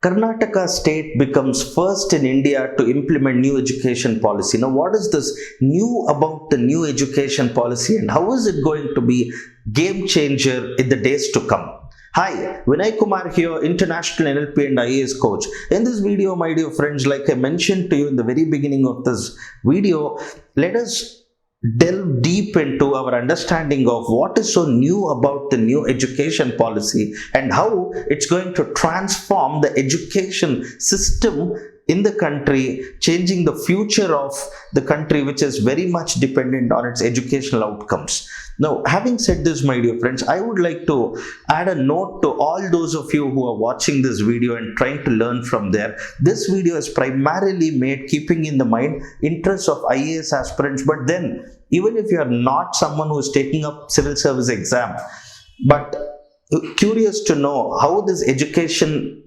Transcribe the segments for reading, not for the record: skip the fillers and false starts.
Karnataka state becomes first in India to implement new education policy. Now, what is this new about the new education policy and how is it going to be game changer in the days to come? Hi, Vinay Kumar here, international NLP and IAS coach. In this video, my dear friends, like I mentioned to you in the very beginning of this video, let us delve deep into our understanding of what is so new about the new education policy and how it's going to transform the education system in the country, changing the future of the country, which is very much dependent on its educational outcomes. Now, having said this, my dear friends, I would like to add a note to all those of you who are watching this video and trying to learn from there. This video is primarily made keeping in the mind interests of IAS aspirants, but then even if you are not someone who is taking up civil service exam, but curious to know how this education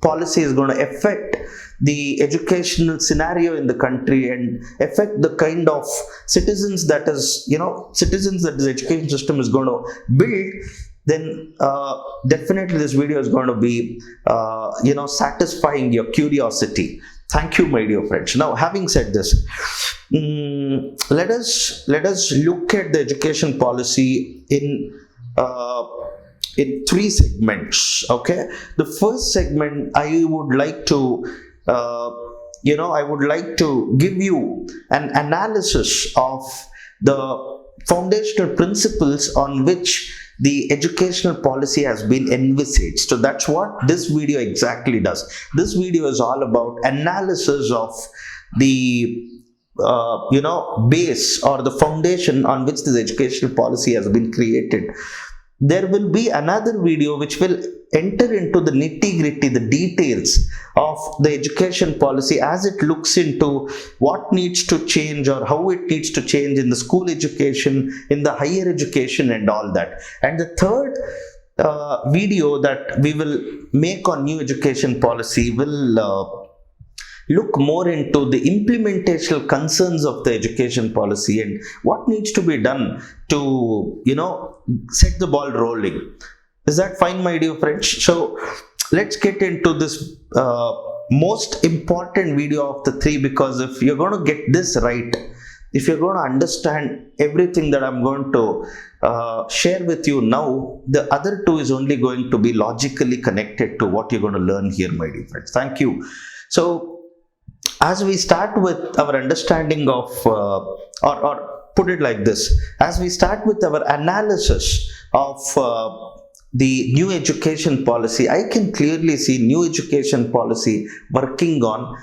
policy is going to affect the educational scenario in the country and affect the kind of citizens that this education system is going to build, then definitely this video is going to be satisfying your curiosity. Thank you, my dear friends. Now, having said this, let us look at the education policy in three segments. Okay, the first segment I would like to give you an analysis of the foundational principles on which the educational policy has been envisaged. So that's what this video exactly does. This video is all about analysis of the base or the foundation on which this educational policy has been created. There will be another video which will enter into the nitty-gritty, the details of the education policy as it looks into what needs to change or how it needs to change in the school education, in the higher education and all that. And the third video that we will make on new education policy will look more into the implementational concerns of the education policy and what needs to be done to, set the ball rolling. Is that fine, my dear friends? So let's get into this most important video of the three, because if you're going to get this right, if you're going to understand everything that I'm going to share with you now, the other two is only going to be logically connected to what you're going to learn here, my dear friends. Thank you. So, as we start with our understanding of, or put it like this, as we start with our analysis of the new education policy, I can clearly see new education policy working on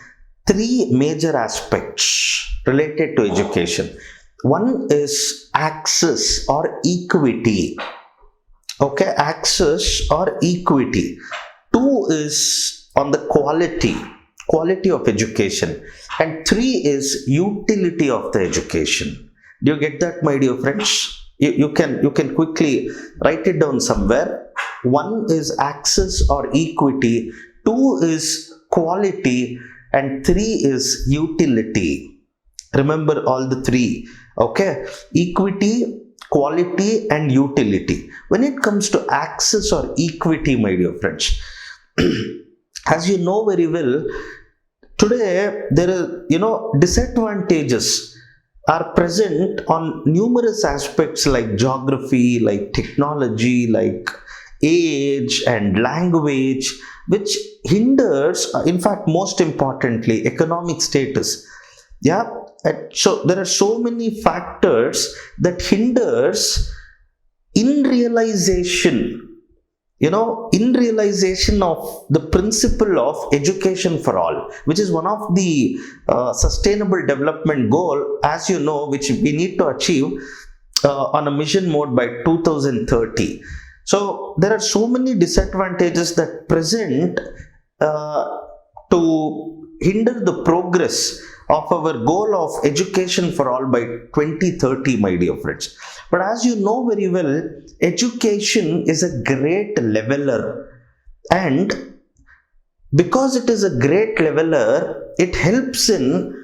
three major aspects related to education. One is access or equity. Okay, access or equity. Two is on the quality of education, and three is utility of the education. Do you get that, my dear friends? You can quickly write it down somewhere. One is access or equity, two is quality, and three is utility. Remember all the three. Okay, equity, quality and utility. When it comes to access or equity, my dear friends, as you know very well, today there are disadvantages are present on numerous aspects like geography, like technology, like age and language, which hinders, in fact, most importantly, economic status. Yeah, so there are so many factors that hinders in realization of the principle of education for all, which is one of the sustainable development goal, as you know, which we need to achieve on a mission mode by 2030. So there are so many disadvantages that present to hinder the progress of our goal of education for all by 2030, my dear friends. But as you know very well, education is a great leveler, and because it is a great leveler, it helps in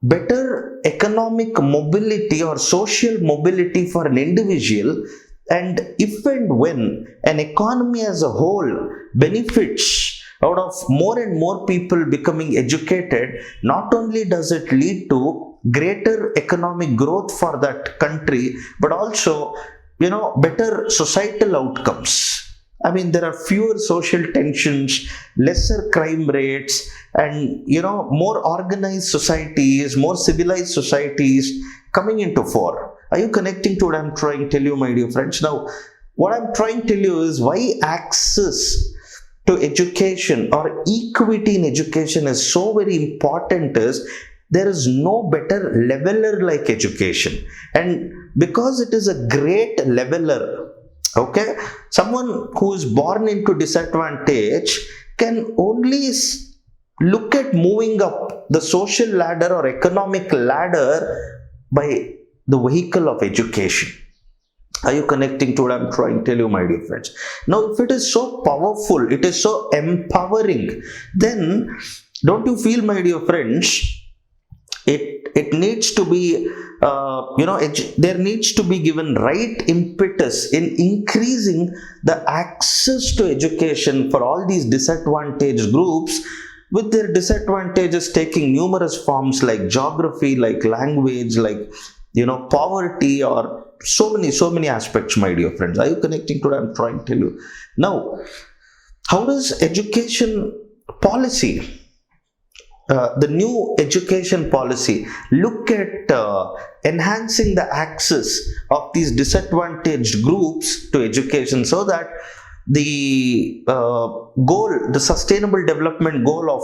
better economic mobility or social mobility for an individual. And if and when an economy as a whole benefits out of more and more people becoming educated, not only does it lead to greater economic growth for that country, but also, better societal outcomes. I mean, there are fewer social tensions, lesser crime rates, and more organized societies, more civilized societies coming into fore. Are you connecting to what I'm trying to tell you, my dear friends? Now, what I'm trying to tell you is why access to education or equity in education is so very important is there is no better leveler like education. And because it is a great leveler, okay, someone who is born into disadvantage can only look at moving up the social ladder or economic ladder by the vehicle of education. Are you connecting to what I'm trying to tell you, my dear friends? Now, if it is so powerful, it is so empowering, then don't you feel, my dear friends, it needs to be, there needs to be given right impetus in increasing the access to education for all these disadvantaged groups, with their disadvantages taking numerous forms like geography, like language, like poverty, or so many aspects, my dear friends. Are you connecting to what I'm trying to tell you? Now, how does education policy, the new education policy, look at enhancing the access of these disadvantaged groups to education, so that the the sustainable development goal of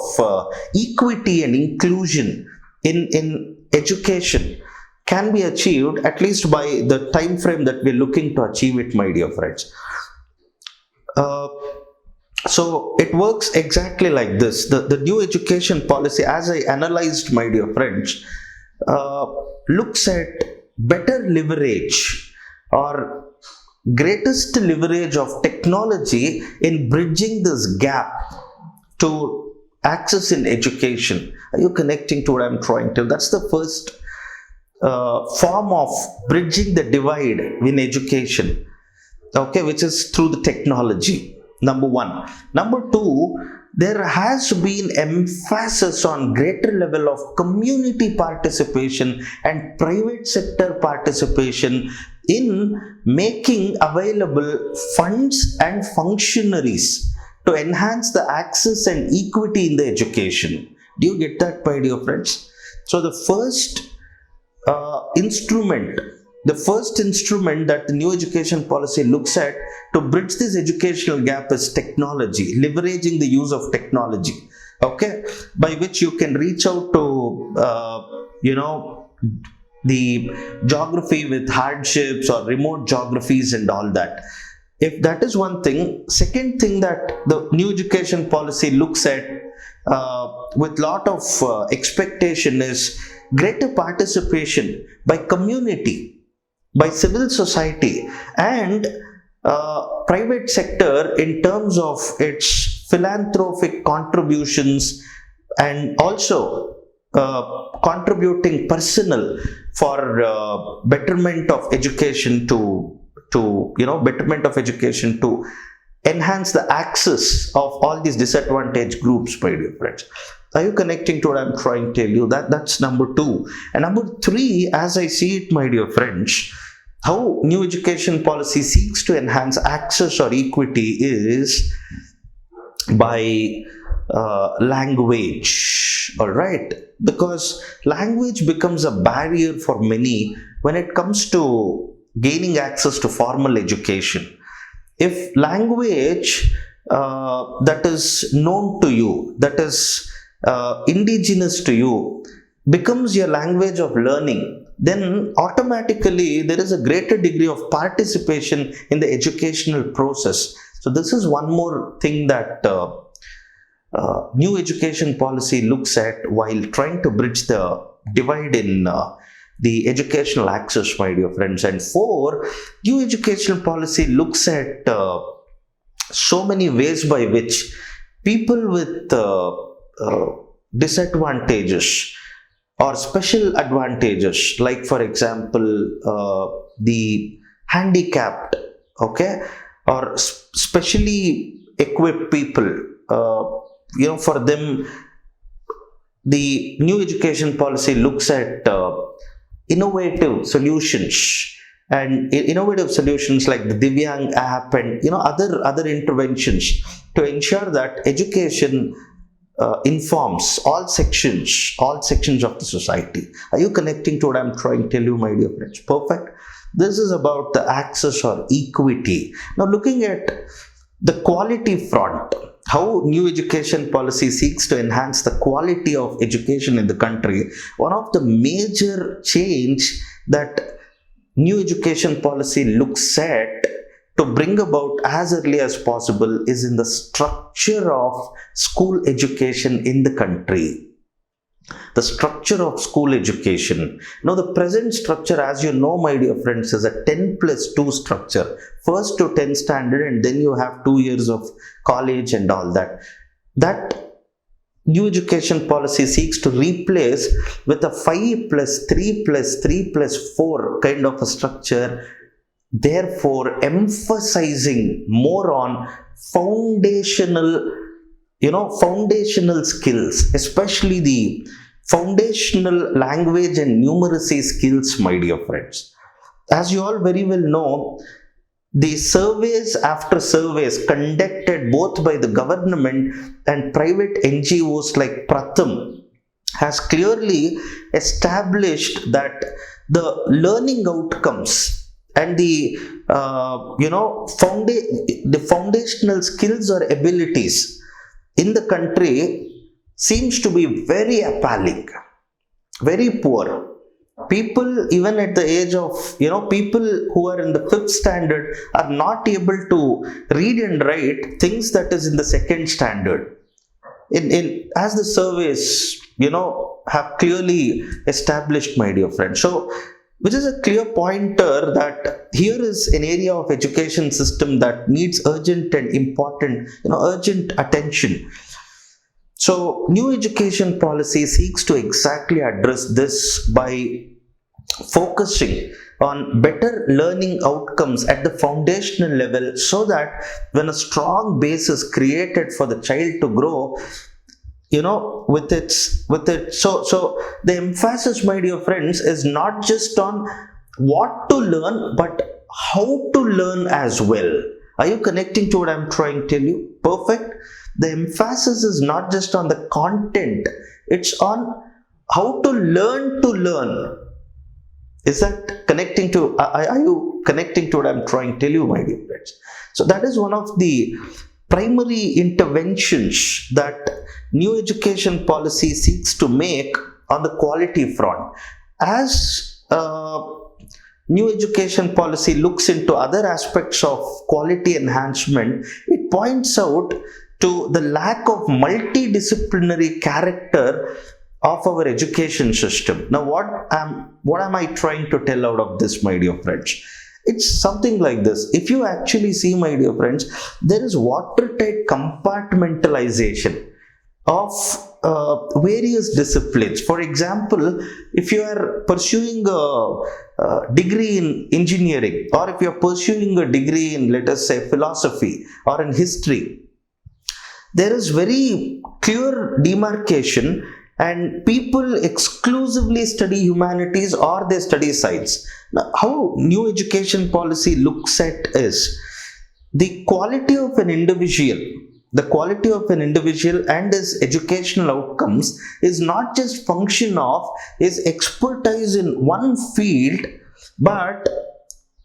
equity and inclusion in education can be achieved, at least by the time frame that we're looking to achieve it, my dear friends? So it works exactly like this. The new education policy, as I analyzed, my dear friends, looks at better leverage or greatest leverage of technology in bridging this gap to access in education. Are you connecting to what I'm trying to? That's the first form of bridging the divide in education, okay, which is through the technology. Number one. Number two, there has been emphasis on greater level of community participation and private sector participation in making available funds and functionaries to enhance the access and equity in the education. Do you get that, my dear friends? So the first instrument that the new education policy looks at to bridge this educational gap is technology, leveraging the use of technology, okay, by which you can reach out to the geography with hardships or remote geographies and all that. If that is one thing. Second thing that the new education policy looks at with lot of expectation is greater participation by community, by civil society, and private sector in terms of its philanthropic contributions, and also contributing personal for betterment of education to enhance the access of all these disadvantaged groups, my dear friends. Are you connecting to what I'm trying to tell you? That's number two. And number three, as I see it, my dear friends, how new education policy seeks to enhance access or equity is by language. All right, because language becomes a barrier for many when it comes to gaining access to formal education. If language that is known to you, that is indigenous to you, becomes your language of learning, then automatically there is a greater degree of participation in the educational process. So this is one more thing that new education policy looks at while trying to bridge the divide in the educational access, my dear friends. And four, new educational policy looks at so many ways by which people with disadvantages or special advantages, like for example the handicapped, okay, or specially equipped people, for them, the new education policy looks at innovative solutions, and innovative solutions like the Divyang app and other interventions to ensure that education informs all sections of the society. Are you connecting to what I'm trying to tell you, my dear friends? Perfect. This is about the access or equity. Now, looking at the quality front, how new education policy seeks to enhance the quality of education in the country, one of the major change that new education policy looks at to bring about as early as possible is in the structure of school education in the country. The structure of school education. Now, the present structure, as you know, my dear friends, is a 10+2 structure. First to 10 standard, and then you have 2 years of college and all that. That new education policy seeks to replace with a 5+3+3+4 kind of a structure, therefore emphasizing more on foundational skills, especially the foundational language and numeracy skills, my dear friends. As you all very well know, the surveys after surveys conducted both by the government and private NGOs like Pratham has clearly established that the learning outcomes and the foundational skills or abilities in the country seems to be very appalling, very poor. People, even at the age of, people who are in the 5th standard are not able to read and write things that is in the 2nd standard. As the surveys, have clearly established, my dear friend. So, which is a clear pointer that here is an area of education system that needs urgent and important, urgent attention. So, new education policy seeks to exactly address this by focusing on better learning outcomes at the foundational level, so that when a strong base is created for the child to grow, so the emphasis, my dear friends, is not just on what to learn, but how to learn as well. Are you connecting to what I'm trying to tell you? Perfect. The emphasis is not just on the content, it's on how to learn. Is that connecting to, are you connecting to what I'm trying to tell you, my dear friends? So that is one of the primary interventions that new education policy seeks to make on the quality front. As new education policy looks into other aspects of quality enhancement, it points out to the lack of multidisciplinary character of our education system. Now, what am I trying to tell out of this, my dear friends? It's something like this. If you actually see, my dear friends, there is watertight compartmentalization of various disciplines. For example, if you are pursuing a degree in engineering, or if you are pursuing a degree in, let us say, philosophy or in history, there is very clear demarcation, and people exclusively study humanities or they study science. Now, how new education policy looks at is the quality of an individual. The quality of an individual and his educational outcomes is not just function of his expertise in one field, but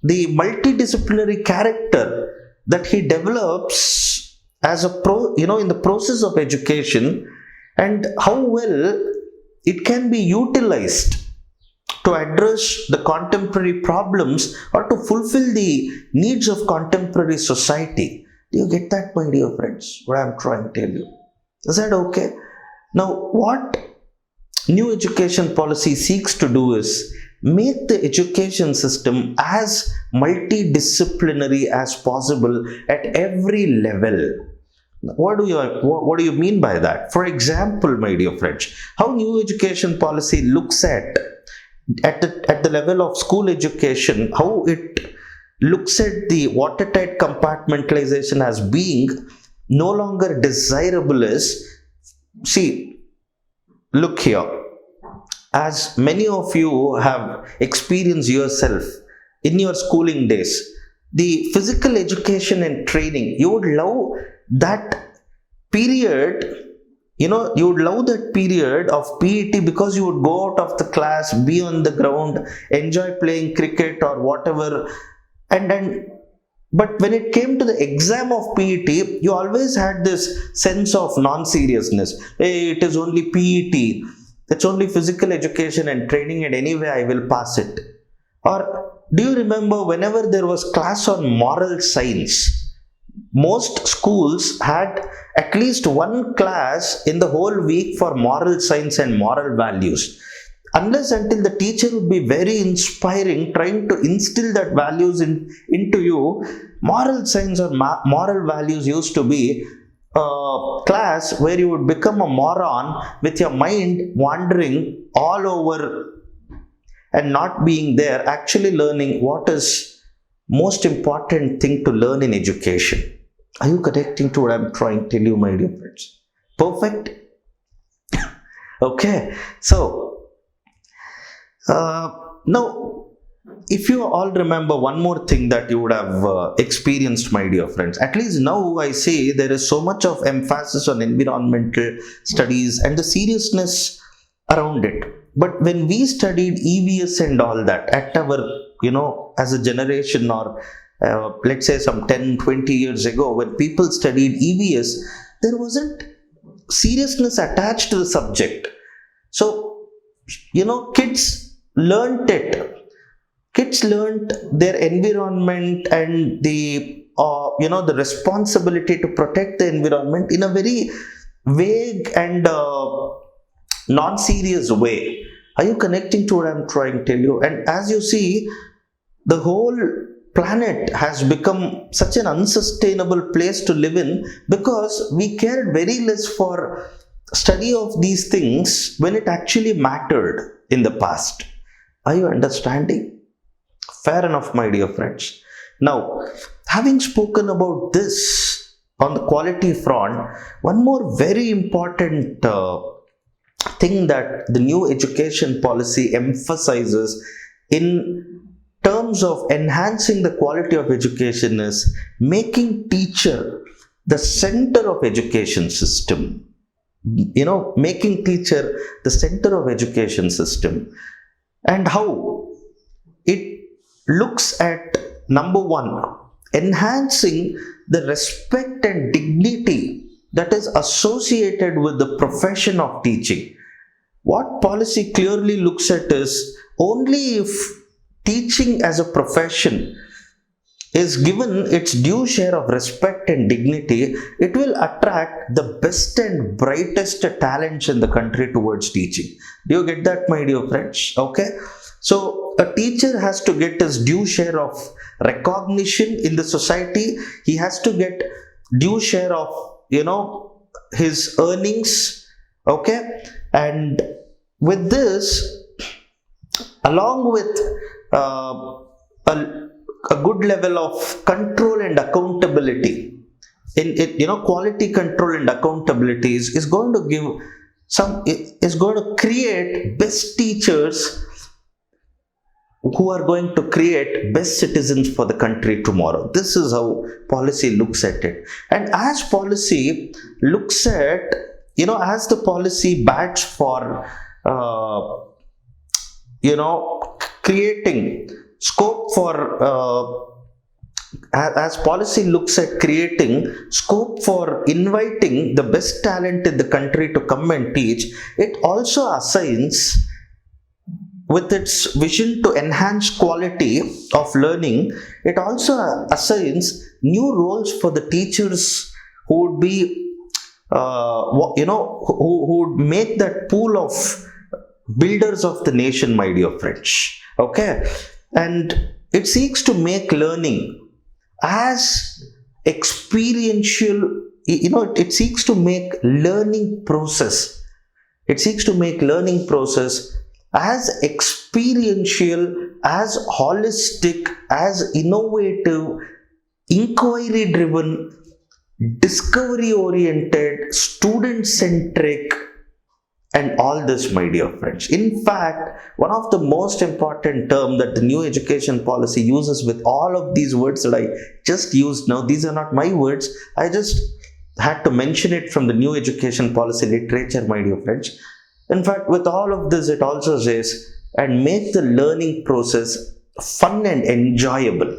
the multidisciplinary character that he develops as a in the process of education, and how well it can be utilized to address the contemporary problems or to fulfill the needs of contemporary society. Do you get that, my dear friends, what I'm trying to tell you? Is that okay? Now, what new education policy seeks to do is make the education system as multidisciplinary as possible at every level. What do you mean by that? For example, my dear friends, how new education policy looks at the level of school education, how it looks at the watertight compartmentalization as being no longer desirable is See, look here. As many of you have experienced yourself in your schooling days, the physical education and training, you would love that period. You would love that period of PET because you would go out of the class, be on the ground, enjoy playing cricket or whatever. And then, but when it came to the exam of PET, you always had this sense of non-seriousness. Hey, it is only PET. It's only physical education and training, and anyway, I will pass it. Or do you remember whenever there was class on moral science? Most schools had at least one class in the whole week for moral science and moral values. Unless until the teacher would be very inspiring, trying to instill that values into you, moral science or moral values used to be a class where you would become a moron with your mind wandering all over and not being there, actually learning what is most important thing to learn in education. Are you connecting to what I'm trying to tell you, my dear friends? Perfect? Okay. So, now, if you all remember one more thing that you would have experienced, my dear friends, at least now I say there is so much of emphasis on environmental studies and the seriousness around it. But when we studied EVS and all that at our, as a generation, or let's say some 10-20 years ago, when people studied EVS, there wasn't seriousness attached to the subject. So, kids learned it. Kids learned their environment and the responsibility to protect the environment in a very vague and non-serious way. Are you connecting to what I'm trying to tell you? And as you see, the whole planet has become such an unsustainable place to live in because we cared very less for study of these things when it actually mattered in the past. Are you understanding? Fair enough, my dear friends. Now, having spoken about this on the quality front, one more very important thing that the new education policy emphasizes in terms of enhancing the quality of education is making teacher the center of education system. Making teacher the center of education system. And how it looks at, number one, enhancing the respect and dignity that is associated with the profession of teaching. What policy clearly looks at is only if teaching as a profession is given its due share of respect and dignity, it will attract the best and brightest talents in the country towards teaching. Do you get that, my dear friends? Okay. So a teacher has to get his due share of recognition in the society. He has to get due share of, his earnings. Okay. And with this, along with a good level of control and accountability, quality control and accountability is going to create best teachers who are going to create best citizens for the country tomorrow. This is how policy looks at it. And as policy looks at, as the policy bats for creating scope for as policy looks at creating scope for inviting the best talent in the country to come and teach, it also assigns, with its vision to enhance quality of learning, it also assigns new roles for the teachers who would be who would make that pool of builders of the nation, my dear friends. Okay. And it seeks to make learning as experiential, it seeks to make learning process. It seeks to make learning process as experiential, as holistic, as innovative, inquiry driven, discovery oriented, student centric, and all this, my dear friends. In fact, one of the most important term that the new education policy uses with all of these words that I just used now, these are not my words, I just had to mention it from the new education policy literature, my dear friends. In fact, with all of this, it also says, and make the learning process fun and enjoyable.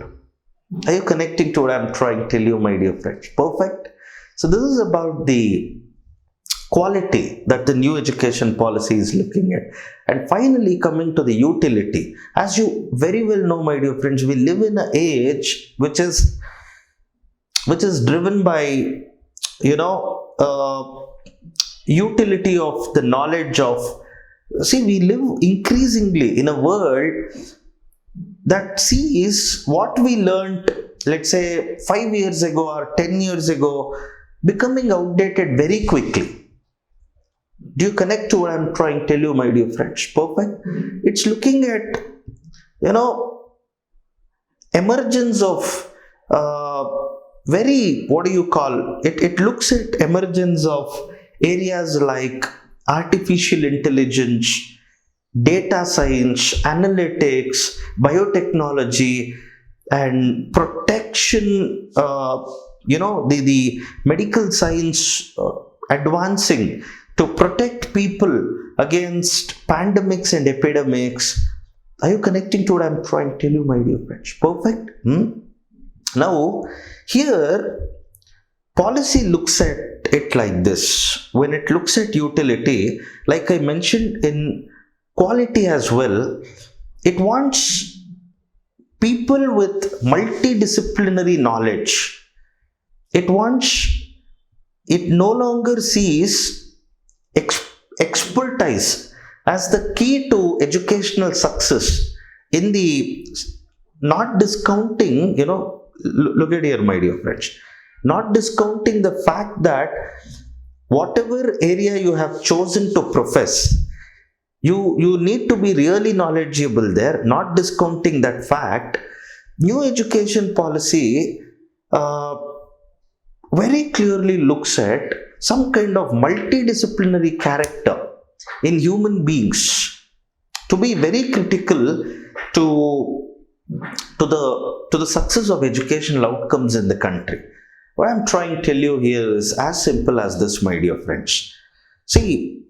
Are you connecting to what I'm trying to tell you, my dear friends? Perfect. So this is about the quality that the new education policy is looking at. And finally, coming to the utility. As you very well know, my dear friends, we live in an age which is driven by, utility of the knowledge of. See, we live increasingly in a world that sees what we learned, let's say 5 years ago or 10 years ago, becoming outdated very quickly. Do you connect to what I'm trying to tell you, my dear friends? Perfect. It's looking at, emergence of it looks at emergence of areas like artificial intelligence, data science, analytics, biotechnology, and protection, the medical science advancing to protect people against pandemics and epidemics. Are you connecting to what I'm trying to tell you, my dear friends? Perfect. Now, here, policy looks at it like this. When it looks at utility, like I mentioned in quality as well, it wants people with multidisciplinary knowledge. It no longer sees expertise as the key to educational success in the not discounting, look at here, my dear friends, not discounting the fact that whatever area you have chosen to profess, you need to be really knowledgeable there, not discounting that fact. New education policy very clearly looks at some kind of multidisciplinary character in human beings to be very critical to the success of educational outcomes in the country. What I'm trying to tell you here is as simple as this, my dear friends. See,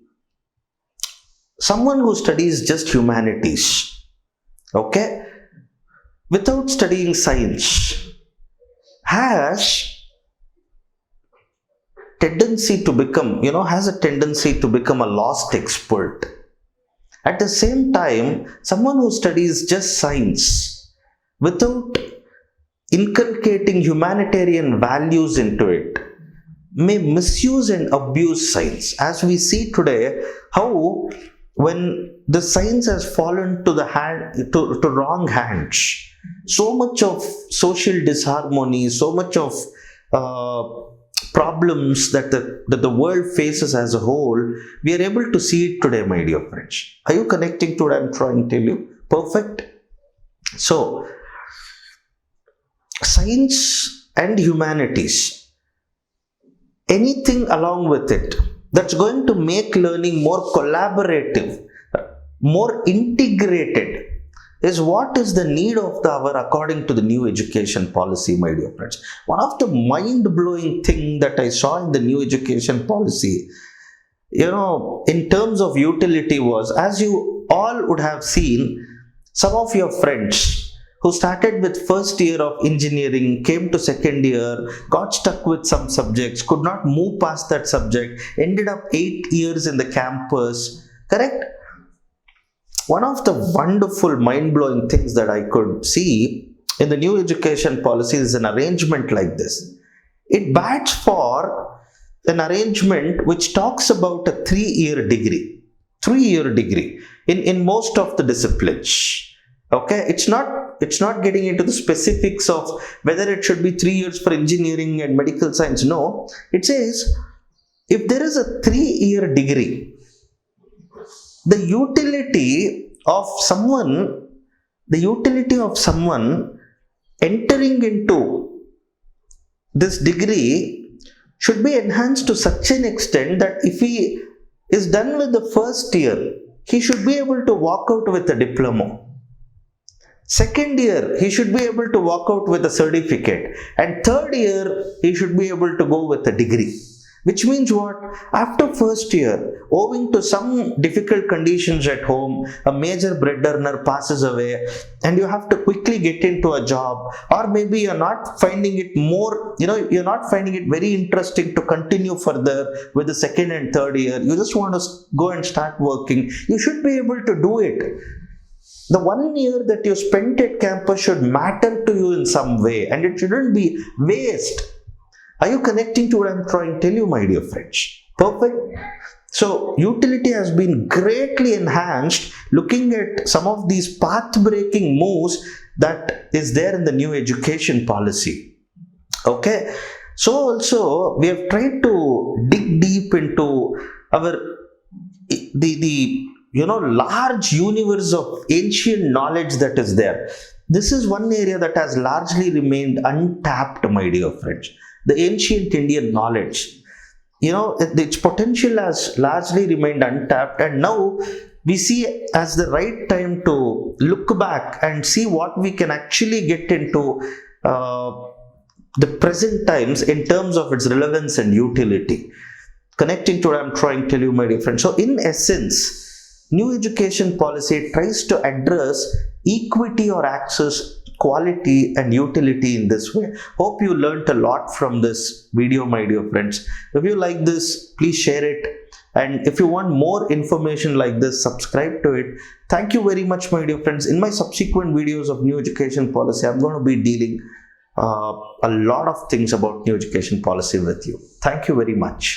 someone who studies just humanities, without studying science, has a tendency to become a lost expert. At the same time, someone who studies just science without inculcating humanitarian values into it may misuse and abuse science. As we see today, how when the science has fallen to wrong hands, so much of social disharmony, so much of problems that the world faces as a whole, we are able to see it today, my dear friends. Are you connecting to what I'm trying to tell you? Perfect. So, science and humanities, anything along with it that's going to make learning more collaborative, more integrated, is what is the need of the hour according to the new education policy, my dear friends. One of the mind-blowing thing that I saw in the new education policy, in terms of utility was, as you all would have seen, some of your friends who started with first year of engineering, came to second year, got stuck with some subjects, could not move past that subject, ended up 8 years in the campus, correct? One of the wonderful, mind-blowing things that I could see in the new education policy is an arrangement like this. It bats for an arrangement which talks about a 3-year degree. 3-year degree in most of the disciplines. Okay, it's not getting into the specifics of whether it should be 3 years for engineering and medical science. No, it says if there is a 3-year degree, the utility of someone entering into this degree should be enhanced to such an extent that if he is done with the first year, he should be able to walk out with a diploma. Second year, he should be able to walk out with a certificate. And third year, he should be able to go with a degree. Which means what? After first year, owing to some difficult conditions at home, a major bread earner passes away and you have to quickly get into a job, or maybe you're not finding it you're not finding it very interesting to continue further with the second and third year. You just want to go and start working. You should be able to do it. The 1 year that you spent at campus should matter to you in some way, and it shouldn't be waste. Are you connecting to what I'm trying to tell you, my dear friends? Perfect. So, utility has been greatly enhanced looking at some of these path-breaking moves that is there in the new education policy. Okay. So, also, we have tried to dig deep into the large universe of ancient knowledge that is there. This is one area that has largely remained untapped, my dear friends. The ancient Indian knowledge, its potential has largely remained untapped, and now we see as the right time to look back and see what we can actually get into the present times in terms of its relevance and utility. Connecting to what I'm trying to tell you, my dear friends. So, in essence, new education policy tries to address equity or access, quality and utility in this way. Hope you learnt a lot from this video, my dear friends. If you like this, please share it. And if you want more information like this, subscribe to it. Thank you very much, my dear friends. In my subsequent videos of new education policy, I'm going to be dealing a lot of things about new education policy with you. Thank you very much.